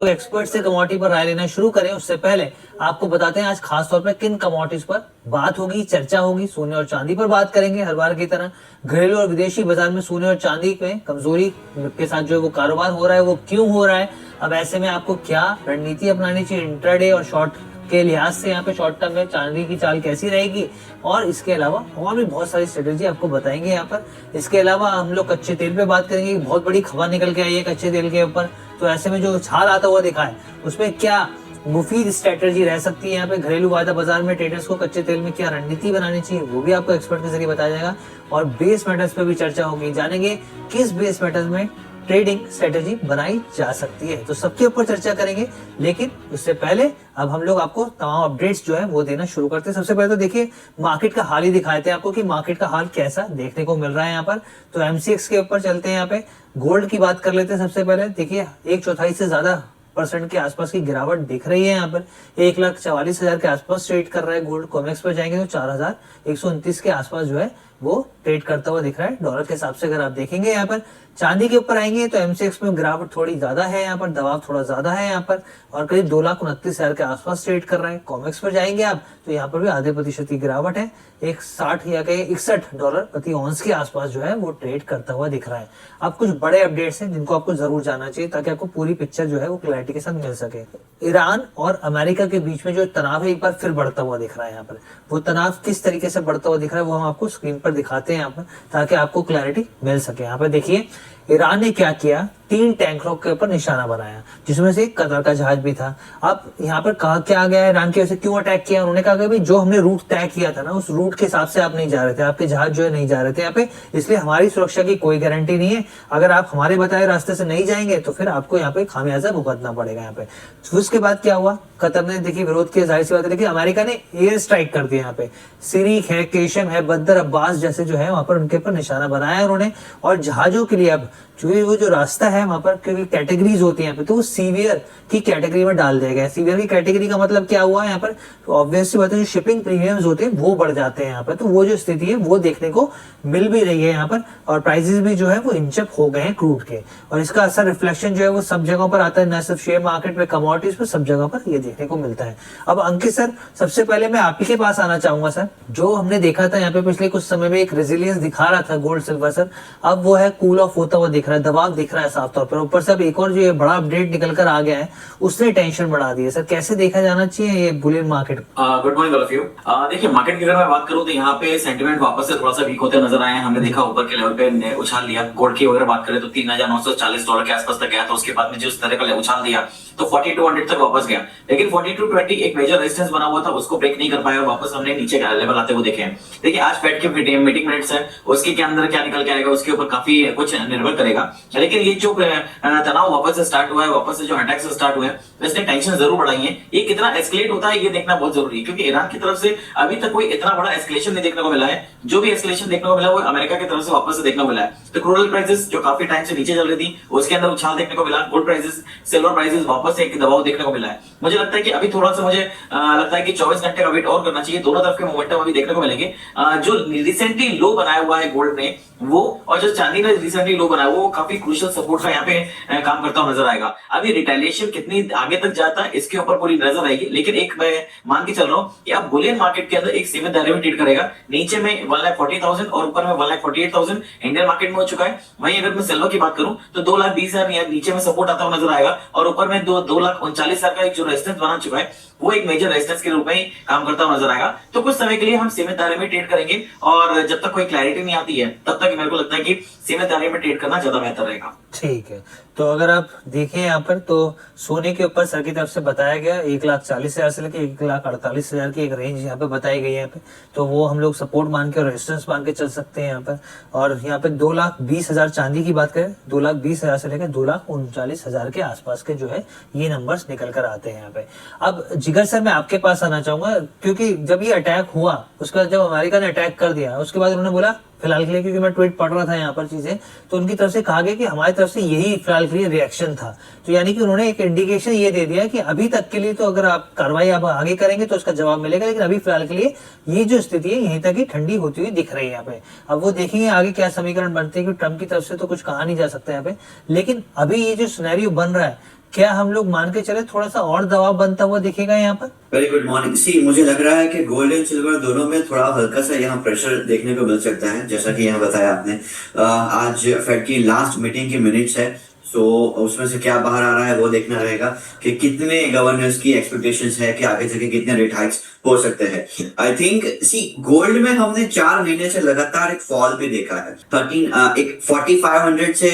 तो एक्सपर्ट से कमोडिटी पर राय लेना शुरू करें उससे पहले आपको बताते हैं आज खास तौर पर किन कमोडिटीज पर बात होगी, चर्चा होगी। सोने और चांदी पर बात करेंगे हर बार की तरह। घरेलू और विदेशी बाजार में सोने और चांदी में कमजोरी के साथ जो है वो कारोबार हो रहा है, वो क्यों हो रहा है, अब ऐसे में आपको क्या रणनीति अपनानी चाहिए इंट्राडे और शॉर्ट के लिहाज से, यहाँ पे शॉर्ट टर्म में चांदी की चाल कैसी रहेगी, और इसके अलावा और भी बहुत सारी स्ट्रेटेजी आपको बताएंगे यहाँ पर। इसके अलावा हम लोग कच्चे तेल पे बात करेंगे। बहुत बड़ी खबर निकल के आई है कच्चे तेल के ऊपर, तो ऐसे में जो उछाल आता हुआ दिखा है उसमें क्या मुफीद स्ट्रेटेजी रह सकती है यहाँ पे घरेलू वायदा बाजार में ट्रेडर्स को कच्चे तेल में क्या रणनीति बनानी चाहिए, वो भी आपको एक्सपर्ट के जरिए बताया जाएगा। और बेस मेटल्स पे भी चर्चा होगी, जानेंगे किस बेस मेटल्स में ट्रेडिंग स्ट्रेटेजी बनाई जा सकती है, तो सबके ऊपर चर्चा करेंगे। लेकिन उससे पहले अब हम लोग आपको तमाम अपडेट्स जो है वो देना शुरू करते हैं। सबसे पहले तो देखिए मार्केट का हाल ही दिखाए थे आपको कि मार्केट का हाल कैसा देखने को मिल रहा है यहाँ पर। तो एमसीएक्स के ऊपर चलते हैं, यहाँ पे गोल्ड की बात कर लेते हैं। सबसे पहले देखिए 1/4 से ज्यादा % के आसपास की गिरावट दिख रही है यहाँ पर। 1,44,000 के आसपास ट्रेड कर रहा है गोल्ड। कॉमेक्स पर जाएंगे तो 4,129 के आसपास जो है वो ट्रेड करता हुआ दिख रहा है डॉलर के हिसाब से। अगर आप देखेंगे यहाँ पर चांदी के ऊपर आएंगे तो एमसीएक्स में गिरावट थोड़ी ज्यादा है, यहाँ पर दबाव थोड़ा ज्यादा है यहाँ पर, और करीब 2,29,000 के आसपास ट्रेड कर रहा है। कॉमेक्स पर जाएंगे आप तो यहाँ पर भी आधे % की गिरावट है, 160 या $61 प्रति ऑन्स के आसपास जो है वो ट्रेड करता हुआ दिख रहा है। अब कुछ बड़े अपडेट्स हैं जिनको आपको जरूर जानना चाहिए ताकि आपको पूरी पिक्चर जो है वो क्लैरिटी के साथ मिल सके। ईरान और अमेरिका के बीच में जो तनाव है एक बार फिर बढ़ता हुआ दिख रहा है यहाँ पर। वो तनाव किस तरीके से बढ़ता हुआ दिख रहा है वो हम आपको स्क्रीन पर दिखाते हैं यहाँ पर ताकि आपको क्लैरिटी मिल सके। यहाँ पर देखिए ईरान ने क्या किया, 3 टैंकरों के ऊपर निशाना बनाया जिसमें से एक कतर का जहाज भी था। अब यहाँ पर कहा क्या गया ईरान के वजह से क्यों अटैक किया, उन्होंने कहा कि भाई जो हमने रूट तय किया था ना उस रूट के हिसाब से आप नहीं जा रहे थे, आपके जहाज जो है नहीं जा रहे थे यहाँ पे, इसलिए हमारी सुरक्षा की कोई गारंटी नहीं है। अगर आप हमारे बताए रास्ते से नहीं जाएंगे तो फिर आपको यहाँ पे खामियाजा भुगतना पड़ेगा यहाँ पे। तो उसके बाद क्या हुआ, कतर ने देखिए विरोध किया, जाहिर सी बात है, लेकिन अमेरिका ने एयर स्ट्राइक कर दिया यहाँ पे। सिरीक है, केशम है, बंदर अब्बास जैसे जो है वहां पर उनके ऊपर निशाना बनाया उन्होंने। और जहाजों के लिए अब वो जो रास्ता है वहां पर क्योंकि कैटेगरीज होती हैं तो वो सीवियर की कैटेगरी में डाल दिया गया। सीवियर की कैटेगरी का मतलब क्या हुआ यहाँ पर, ऑब्वियस सी बात है जो शिपिंग प्रीमियम्स होते हैं वो बढ़ जाते हैं यहाँ पर। तो वो जो स्थिति है वो देखने को मिल भी रही है यहाँ पर, और प्राइसेस भी जो है वो इंचअप हो गए हैं क्रूड के, और इसका असर रिफ्लेक्शन जो है वो सब जगहों पर आता है, न सिर्फ शेयर मार्केट में, कमोडिटीज पर, सब जगह पर ये देखने को मिलता है। अब अंकित सर सबसे पहले मैं आप ही के पास आना चाहूंगा सर। जो हमने देखा था यहाँ पे पिछले कुछ समय में एक रेजिलियंस दिखा रहा था गोल्ड सिल्वर सर, अब वो है कूल ऑफ होता हुआ दिख रहा है, दबाव दिख रहा है साफ तौर पर। ऊपर से अब एक और जो ये बड़ा अपडेट निकल कर आ गया है उसने टेंशन बढ़ा दी है सर, कैसे देखा जाना चाहिए ये Boolean market? Good morning all of you. देखिए मार्केट की अगर मैं बात करूं तो यहाँ पे सेंटिमेंट वापस से थोड़ा सा वीक होते नजर आए हैं। हमने देखा ऊपर के लेवल पे उछाल लिया। गोल्ड की अगर बात करें तो $3,940 के आसपास तक गया था, उसके बाद में जिस तरह का उछाल दिया तो 4200 तक वापस गया, लेकिन 4220 एक मेजर रेजिस्टेंस बना हुआ था, उसको ब्रेक नहीं कर पाया और वापस हमने नीचे का लेवल आते हुए देखे हैं। देखिए आज फेड की मीटिंग मिनट्स है, उसके के अंदर क्या निकल के आएगा उसके ऊपर काफी कुछ निर्भर करेगा। लेकिन ये जो तनाव वापस से स्टार्ट हुआ है, वापस से जो अटैक से स्टार्ट हुआ है, इसने टेंशन जरूर बढ़ाई है। ये कितना एस्केलेट होता है ये देखना बहुत जरूरी है, क्योंकि ईरान की तरफ से अभी तक कोई इतना बड़ा एस्केलेशन नहीं देखने को मिला है। जो भी एस्केलेशन देखने को मिला वो अमेरिका की तरफ से वापस से देखने को मिला है। तो क्रूड ऑयल प्राइसेस जो काफी टाइम से नीचे चल रही थी उसके अंदर उछाल देखने को मिला। गोल्ड प्राइसेस, सिल्वर प्राइसेस वापस से एक दबाव देखने को मिला है। मुझे लगता है कि अभी थोड़ा सा मुझे लगता है कि 24 घंटे का वेट और करना चाहिए। दोनों तरफ के मोमेंटम अभी देखने को मिलेंगे। जो रिसेंटली लो बनाया हुआ है गोल्ड ने वो, और जो चांदी ने रिसेंटली लो बनाया वो काफी क्रूशियल सपोर्ट का यहाँ पे काम करता हुआ नजर आएगा। अभी रिटेलिएशन कितनी आगे तक जाता है इसके ऊपर पूरी नजर आएगी, लेकिन एक मैं मान के चल रहा हूँ कि अब बुलियन मार्केट के अंदर एक सीमित दायरे में ट्रेड करेगा। नीचे में 1,40,000 और ऊपर में 1,48,000 इंडियन मार्केट में हो चुका है। वहीं अगर मैं सिल्वर की बात करूं तो 2,20,000 नीचे में सपोर्ट आता हुआ नजर आएगा, और ऊपर में 2,39,000 का एक जो रेजिस्टेंस बना चुका है वो एक मेजर रेजिस्टेंस के रूप में ही काम करता हुआ नजर आएगा। तो कुछ समय के लिए हम सीमित दायरे में ट्रेड करेंगे, और जब तक कोई क्लैरिटी नहीं आती है तब तक मेरे को लगता है कि सीमित दायरे में ट्रेड करना ज्यादा बेहतर रहेगा। ठीक है, तो अगर आप देखें यहाँ पर तो सोने के ऊपर सर की तरफ से बताया गया 1,40,000 से लेकर 1,48,000 की एक रेंज यहाँ पे बताई गई है यहाँ पे, तो वो हम लोग सपोर्ट मान के और रेजिस्टेंस मान के चल सकते हैं यहाँ पर। और यहाँ पे 2,20,000 चांदी की बात करें, 2,20,000 से लेकर 2,39,000 के आसपास के जो है ये नंबर्स निकल कर आते हैं यहाँ पे। अब जिगर सर मैं आपके पास आना चाहूंगा, क्योंकि जब ये अटैक हुआ उसके बाद जब अमेरिका ने अटैक कर दिया उसके बाद उन्होंने बोला फिलहाल के लिए, क्योंकि मैं ट्वीट पढ़ रहा था यहाँ पर चीजें, तो उनकी तरफ से कहा गया कि हमारी तरफ से यही फिलहाल के लिए रिएक्शन था। तो यानी कि उन्होंने एक इंडिकेशन ये दे दिया कि अभी तक के लिए तो अगर आप कार्रवाई आप आगे करेंगे तो उसका जवाब मिलेगा, लेकिन अभी फिलहाल के लिए ये जो स्थिति है यहीं तक ही ठंडी होती हुई दिख रही है यहाँ पे। अब वो देखेंगे आगे क्या समीकरण बनते हैं, कि ट्रम्प की तरफ से तो कुछ कहा नहीं जा सकता यहाँ पे, लेकिन अभी ये जो सिनेरियो बन रहा है क्या हम लोग मान के चले थोड़ा सा और दबाव बनता हुआ दिखेगा यहाँ पर? Very good morning. सी मुझे लग रहा है कि गोल्ड एंड सिल्वर दोनों में थोड़ा हल्का सा यहाँ प्रेशर देखने को मिल सकता है, जैसा कि यहाँ बताया आपने। आज फेड की लास्ट मीटिंग की मिनट्स है, सो उसमें से क्या बाहर आ रहा है वो देखना रहेगा कि कितने गवर्नर्स की एक्सपेक्टेशंस है कि आगे चल के कितने रेट हाइक्स हो सकते हैं। आई थिंक सी गोल्ड में हमने 4 महीने से लगातार एक फॉल भी देखा है। 4500 से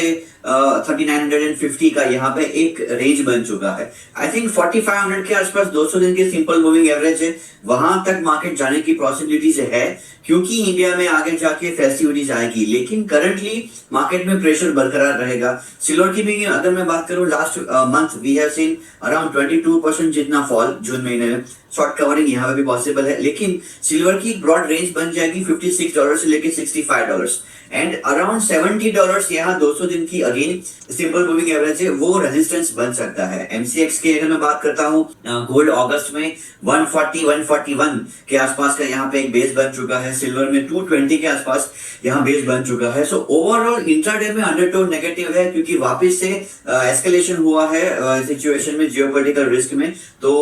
3950 का यहाँ पे एक रेंज बन चुका है। आई थिंक 4500 के आसपास 200 दिन की सिंपल मूविंग एवरेज है, वहां तक मार्केट जाने की पॉसिबिलिटीज है, क्योंकि इंडिया में आगे जाके फेस्टिविटीज आएगी। लेकिन करंटली मार्केट में प्रेशर बरकरार रहेगा। सिल्वर की भी अगर मैं बात करूं, last month we have seen around 22% जितना फॉल जून महीने में। शॉर्ट कवरिंग यहाँ पे भी पॉसिबल है, लेकिन सिल्वर की ब्रॉड रेंज बन जाएगी $56 से लेके $65 एंड अराउंड $70 यहाँ 200 दिन की अगेन सिंपल मूविंग एवरेज है, वो रेजिस्टेंस बन सकता है। एमसीएक्स की अगर मैं बात करता हूँ, गोल्ड अगस्त में 141 के आसपास का यहाँ पे एक बेस बन चुका है। सिल्वर में 220 के आसपास यहाँ बेस बन चुका है। सो ओवरऑल इंट्राडे में अंडरटोन नेगेटिव है, क्योंकि वापस से एस्केलेशन हुआ है सिचुएशन में, जियोपॉलिटिकल रिस्क में। तो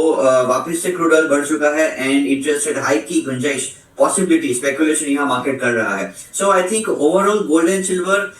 वापस से क्रूड ऑयल बढ़ चुका है एंड इंटरेस्ट रेट हाइक की गुंजाइश, पॉसिबिलिटी, स्पेकुलेशन यहाँ मार्केट कर रहा है। So I think overall gold and silver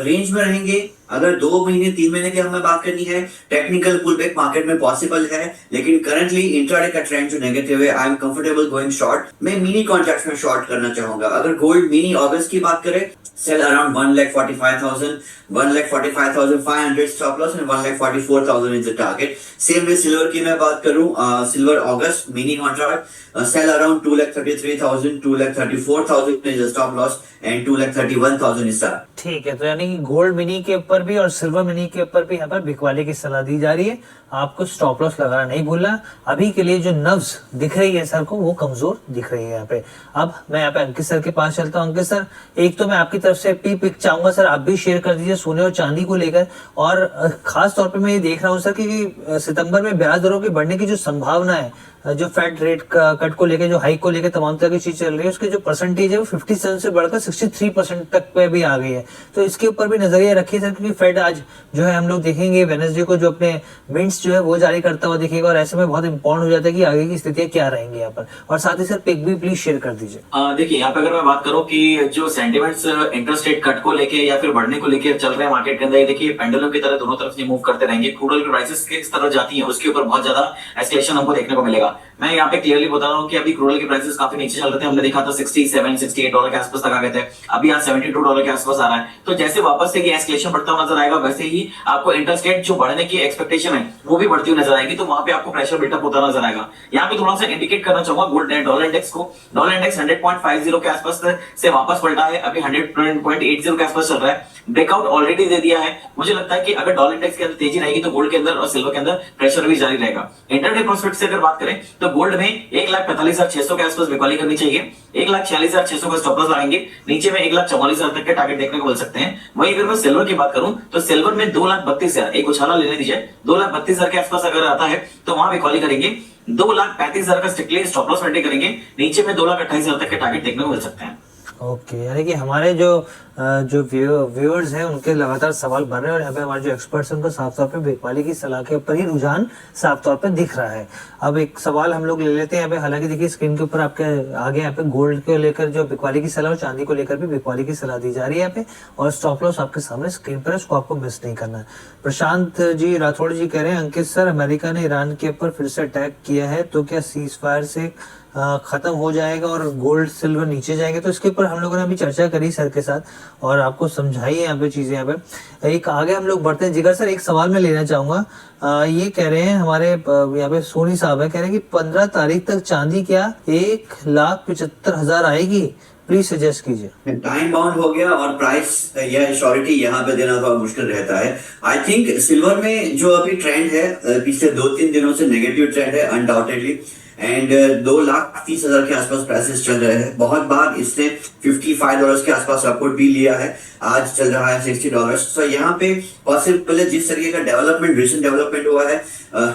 range में रहेंगे। अगर 2 महीने 3 महीने की हमें बात करनी है, टेक्निकल पुलबैक मार्केट में पॉसिबल है, लेकिन करंटली इंट्राडे का ट्रेंड जो नेगेटिव है, I am comfortable going short. मैं मिनी कॉन्ट्रैक्ट्स में शॉर्ट करना चाहूंगा। अगर गोल्ड मिनी अगस्त की बात करें, sell around 1,45,000, 1,45,500 stop loss and 1,44,000 is the target. Same way silver की मैं बात करूं, silver August mini contract sell around 2,33,000, 2,34,000 is the stop loss and 2,31,000 is the. ठीक है, तो यानी कि गोल्ड मिनी के ऊपर भी और सिल्वर मिनी के ऊपर भी यहाँ पर बिकवाली की सलाह दी जा रही है। आपको स्टॉप लॉस लगाना नहीं भूलना। अभी के लिए जो नब्ज दिख रही है सर को, वो कमजोर दिख रही है यहाँ पे। अब मैं यहाँ पे अंकित सर के पास चलता हूँ। अंकित सर, एक तो मैं आपकी तरफ से पिक चाहूंगा सर, आप भी शेयर कर दीजिए सोने और चांदी को लेकर। और खास तौर पे मैं ये देख रहा हूँ सर कि सितंबर में ब्याज दरों के बढ़ने की जो संभावना है, जो फेड रेट कट को लेके, जो हाइक को लेके तमाम तरह की चीज चल रही है, उसके जो परसेंटेज है वो 57 से बढ़कर 63% तक पे भी आ गई है। तो इसके ऊपर भी नजरिया रखिए सर, क्योंकि फेड आज जो है हम लोग देखेंगे वेडनेसडे को जो अपने मिंट्स जो है वो जारी करता हुआ दिखेगा, और ऐसे में बहुत इंपॉर्टेंट हो जाता है कि आगे की स्थितियां क्या रहेंगी यहाँ पर। और साथ ही सर पिक भी प्लीज शेयर कर दीजिए। देखिए यहाँ पे अगर मैं बात करूं कि जो सेंटिमेंट्स इंटरेस्ट रेट कट को लेके या फिर बढ़ने को लेके चल रहे हैं मार्केट के अंदर, देखिए पेंडुलम की तरह दोनों तरफ से मूव करते रहेंगे। क्रूड ऑयल की प्राइसेस किस तरह जाती है उसके ऊपर बहुत ज्यादा एस्केलेशन हमको देखने को मिलेगा। मैं यहाँ पे क्लियरली बता रहा हूँ कि अभी क्रूड ऑयल के प्राइसेस काफी नीचे चल रहे थे। हमने देखा था $67-68 के आसपास तक आ गए थे, अभी आज $72 के आसपास आ रहा है। तो जैसे वापस से एस्केलेशन बढ़ता हुआ नजर आएगा, वैसे ही आपको इंटरेस्ट रेट जो बढ़ने की एक्सपेक्टेशन है वो भी बढ़ती हुई नजर आएगी। तो वहां पे आपको प्रेशर बिल्टअप होता नजर आएगा। यहाँ पे थोड़ा सा इंडिकेट करना चाहूंगा गोल्ड डॉलर इंडेक्स को। डॉलर इंडेक्स 100.50 के आसपास से वापस पलटा है, अभी 100.80 के आसपास चल रहा है। ब्रेकआउट ऑलरेडी दे दिया है। मुझे लगता है कि अगर डॉलर इंडेक्स के अंदर तेजी रहेगी तो गोल्ड के अंदर और सिल्वर के अंदर प्रेशर भी जारी रहेगा। इंटरडे प्रोस्पेक्ट से अगर बात करें तो गोल्ड में 1,45,600 के आसपास बिकवाली करनी चाहिए, 1,46,600 का स्टॉप लॉस लगाएंगे, नीचे में 1,44,000 तक के टारगेट देखने को मिल सकते हैं। वहीं अगर मैं सिल्वर की बात करूं तो सिल्वर में 2,32,000 एक उछाला लेने दीजिए, 2,32,000 के आसपास अगर आता है तो वहां बिकवाली करेंगे। 2,35,000 का स्ट्रिक्टली स्टॉप लॉस मेंटेन करेंगे, नीचे में 2,28,000 तक के टारगेट देखने को मिल सकते हैं। ओके, यानी कि हमारे जो व्यूअर्स हैं उनके लगातार सवाल बन रहे हैं, और यहाँ पे हमारे जो एक्सपर्ट्स हैं उनको साफ तौर पे बिकवाली की सलाह के ऊपर ही रुझान साफ तौर पे दिख रहा है। अब एक सवाल हम लोग ले लेते हैं यहाँ पे। हालांकि देखिए स्क्रीन के ऊपर आपके आगे यहाँ पे गोल्ड को लेकर जो बिकवाली की सलाह और चांदी को लेकर भी बिकवाली की सलाह दी जा रही है यहाँ पे, और स्टॉप लॉस आपके सामने स्क्रीन पर है, उसको आपको मिस नहीं करना है। प्रशांत जी राठौड़ जी कह रहे हैं, अंकित सर अमेरिका ने ईरान के ऊपर फिर से अटैक किया है, तो क्या सीज फायर से खत्म हो जाएगा और गोल्ड सिल्वर नीचे जाएंगे? तो इसके ऊपर हम लोगों ने अभी चर्चा करी सर के साथ और आपको समझाई है यहाँ पे चीजें। यहाँ पे एक आगे हम लोग बढ़ते हैं। जिगर सर, एक सवाल मैं लेना चाहूंगा। ये कह रहे हैं हमारे यहाँ पे सोनी साहब है, कह रहे हैं कि 15 तारीख तक चांदी क्या 1,75,000 आएगी? प्लीज सजेस्ट कीजिए। टाइम बाउंड हो गया और प्राइस या श्योरिटी यहाँ पे देना थोड़ा मुश्किल रहता है। आई थिंक सिल्वर में जो अभी ट्रेंड है पिछले 2-3 दिनों से नेगेटिव ट्रेंड है अनडाउटेडली, एंड 2,30,000 के आसपास प्राइसेस चल रहे हैं। बहुत बार इसने $55 के आसपास सपोर्ट भी लिया है, आज चल रहा है $60। तो यहाँ पे पॉसिबल है जिस तरीके का डेवलपमेंट रिसेंट डेवलपमेंट हुआ है,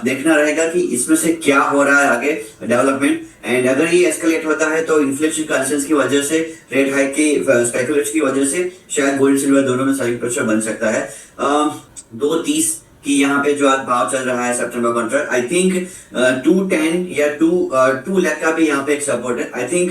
देखना रहेगा कि इसमें से क्या हो रहा है आगे डेवलपमेंट। एंड अगर ये एस्केलेट होता है तो इन्फ्लेशन कंसर्न्स की वजह से, रेट हाइक की स्पेकुलेशन की वजह से शायद गोल्ड सिल्वर दोनों में सेलिंग प्रेशर बन सकता है। 2.30 कि यहाँ पे जो आज भाव चल रहा है सितंबर कॉन्ट्रैक्ट, आई थिंक 210 या 2 लाख का भी यहाँ पे एक सपोर्ट है। I think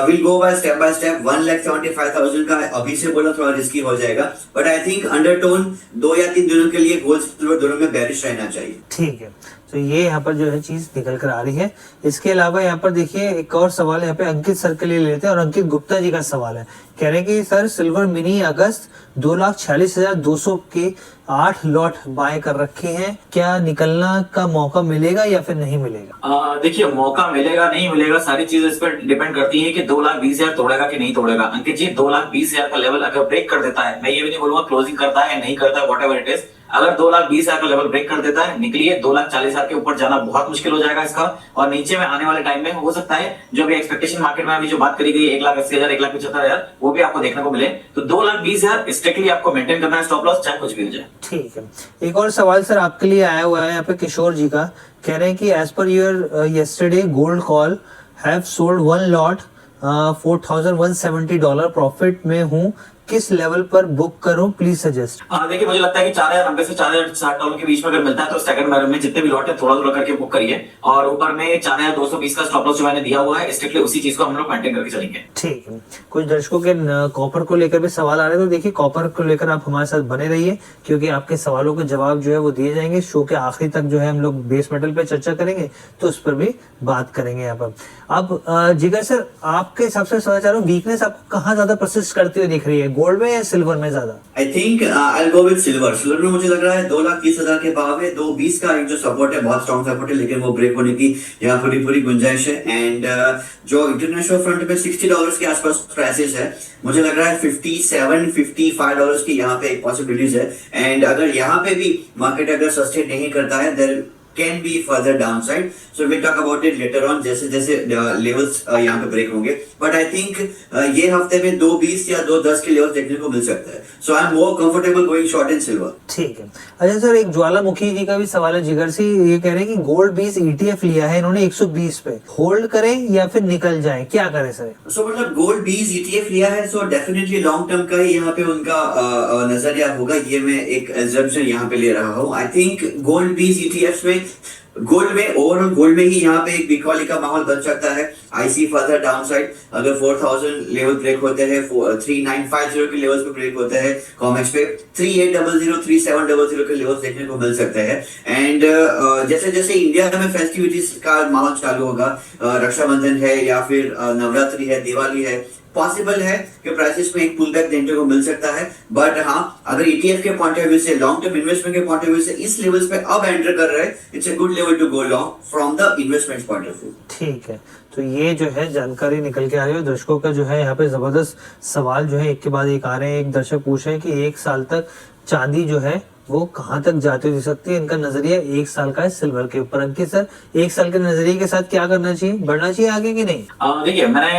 will go by step 1,75,000 का अभी से बोला थोड़ा रिस्की हो जाएगा, बट आई थिंक अंडरटोन 2 या 3 दिनों के लिए गोल्ड सिल्वर दोनों में बेरिश रहना चाहिए। ठीक है, तो ये यहाँ पर जो है चीज निकल कर आ रही है। इसके अलावा यहाँ पर देखिए एक और सवाल यहाँ पे अंकित सर के लिए लेते हैं, और अंकित गुप्ता जी का सवाल है। कह रहे हैं कि सर सिल्वर मिनी अगस्त 2,46,200 के 8 लॉट बाय कर रखे हैं, क्या निकलना का मौका मिलेगा या फिर नहीं मिलेगा? देखिए मौका मिलेगा नहीं मिलेगा सारी चीजें इस पर डिपेंड करती है कि 2,20,000 तोड़ेगा कि नहीं तोड़ेगा। अंकित जी 2,20,000 का लेवल अगर ब्रेक कर देता है, मैं ये भी नहीं बोलूंगा क्लोजिंग करता है नहीं करता है, व्हाटएवर इट इज, अगर 2,20,000 का लेवल ब्रेक कर देता है निकलिए, 2,40,000 के ऊपर जाना बहुत मुश्किल हो जाएगा इसका, और नीचे में आने वाले टाइम में हो सकता है जो भी एक्सपेक्टेशन मार्केट में अभी जो बात करी गई 1,80,000 1,75,000 वो भी आपको देखने को मिले। तो 2,20,000 स्ट्रिक्टली आपको मेंटेन करना है स्टॉप लॉस, चाहे कुछ भी हो जाए। ठीक है, एक और सवाल सर आपके लिए आया हुआ है यहाँ पे किशोर जी का। कह रहे हैं कि as per your yesterday gold call have sold 1 lot $4,170 profit में हूँ, किस लेवल पर बुक करूं प्लीज सजेस्ट? देखिए मुझे लगता है कि 4,090 से $4,060 के बीच में अगर मिलता है तो स्टैगर्ड मैनर में जितने भी लॉट है थोड़ा थोड़ा करके बुक करिए, और ऊपर में 4,220 का स्टॉप लॉस जो मैंने दिया हुआ है स्ट्रिक्टली उसी चीज को हम लोग मेंटेन करके चलेंगे। ठीक है, कुछ दर्शकों के कॉपर को लेकर भी सवाल आ रहे हैं, तो देखिए कॉपर को लेकर आप हमारे साथ बने रहिए, क्योंकि आपके सवालों के जवाब जो है वो दिए जाएंगे। शो के आखिरी तक जो है हम लोग बेस मेटल पे चर्चा करेंगे, तो उस पर भी बात करेंगे यहाँ पर। अब जिगर सर आपके हिसाब से समझ आ रहा हूँ वीकनेस आपको कहाँ ज्यादा परसिस्ट करती हुई दिख रही है, गोल्ड में या सिल्वर में ज्यादा? I think I go with silver. Silver में मुझे लग रहा है 2,30,000 के भाव है, 2,20 का एक जो सपोर्ट है बहुत स्ट्रॉन्ग सपोर्ट है, लेकिन वो ब्रेक होने की यहाँ पूरी गुंजाइश है। एंड जो इंटरनेशनल फ्रंट में $60 के आसपास प्राइसेस है, मुझे लग रहा है $57-55 की यहाँ पे एक पॉसिबिलिटीज है। एंड अगर यहाँ पे भी मार्केट अगर सस्टेन नहीं करता है there can be further downside, so we'll talk about it later on जैसे जैसे लेवल्स यहाँ पे ब्रेक होंगे, बट आई थिंक ये हफ्ते में 2,20 या 2,10 के लेवल्स देखने को मिल सकता है। So I am more comfortable going short in silver. ठीक है, अच्छा सर एक ज्वालामुखी जी का भी सवाल है जिगर से, ये कह रहे हैं कि गोल्ड 20 ETF लिया है इन्होंने 120 पे, होल्ड करें या फिर निकल जाए, क्या करें सर? सो मतलब गोल्ड 20 ETF लिया है, सो डेफिनेटली लॉन्ग टर्म का ही यहाँ पे उनका नजरिया होगा, ये मैं एक एजम्पशन यहाँ पे ले रहा हूँ। आई थिंक गोल्ड 20 ETFs में ओवरऑल गोल्ड में ही यहाँ पे एक बिकवाली का माहौल बन सकता है। आई सी फर्दर डाउनसाइड, अगर 4,000 लेवल ब्रेक होते हैं, 3,950 के लेवल्स पे ब्रेक होते हैं, कॉमेक्स पे 3,800 3,700 के लेवल्स देखने को मिल सकते हैं। एंड जैसे जैसे इंडिया में फेस्टिविटीज का माहौल चालू होगा, रक्षाबंधन है या फिर नवरात्रि है, दिवाली है, पॉसिबल है कि प्राइसेस में एक पुल बैक देखने को मिल सकता है। बट हाँ, अगर ETF के पॉइंट ऑफ व्यू से, लॉन्ग टर्म इन्वेस्टमेंट के पॉइंट ऑफ व्यू से इस लेवल्स पे अब एंटर कर रहे हैं, it's a good level to go long from the investment point of view. ठीक है, तो ये जो है जानकारी निकल के आ रही है। दर्शकों का जो है यहाँ पे जबरदस्त सवाल जो है एक के बाद एक आ रहे हैं। एक दर्शक पूछ रहे हैं कि 1 साल तक चांदी जो है वो कहाँ तक जाती हुई दिख सकती है, इनका नजरिया 1 साल का है सिल्वर के ऊपर। अंकित सर 1 साल के नजरिए के साथ क्या करना चाहिए, बढ़ना चाहिए आगे कि नहीं? देखिए मैंने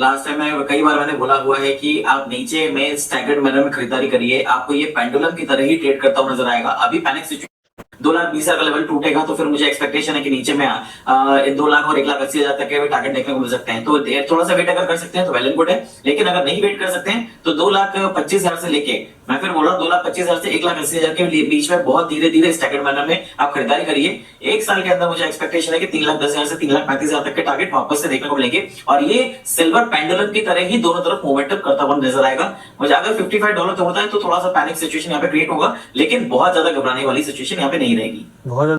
लास्ट टाइम में कई बार मैंने बोला हुआ है कि आप नीचे में स्टैगर्ड मैनर में खरीदारी करिए, आपको ये पेंडुलम की तरह ही ट्रेड करता हुआ नजर आएगा। अभी पैनिक सिचुएशन 2,20,000 का लेवल टूटेगा तो फिर मुझे एक्सपेक्टेशन है कि नीचे में 2 लाख और 1,80,000 तक के टारगेट देखने को मिल सकते हैं। तो थोड़ा सा वेट अगर कर सकते हैं तो वेल एंड गुड है, लेकिन अगर नहीं वेट कर सकते हैं तो 2,25,000 से लेके, मैं फिर बोल रहा हूँ 2,25,000 से 1,80,000 के बीच में बहुत धीरे धीरे स्टैगर्ड मैनर में आप खरीदारी करिए। 1 साल के अंदर मुझे एक्सपेक्टेशन है कि 3,10,000 से 3,35,000 तक के टारगेट वापस से देखने को मिलेंगे, और ये सिल्वर पेंडुलम की तरह ही दोनों तरफ मोमेंटम करता हुआ नजर आएगा। मुझे अगर $55 तोड़ता है तो थोड़ा सा पैनिक सिचुएशन यहाँ पे क्रिएट होगा, लेकिन बहुत ज्यादा घबराने वाली सिचुएशन यहाँ पे नहीं रहेगी। बहुत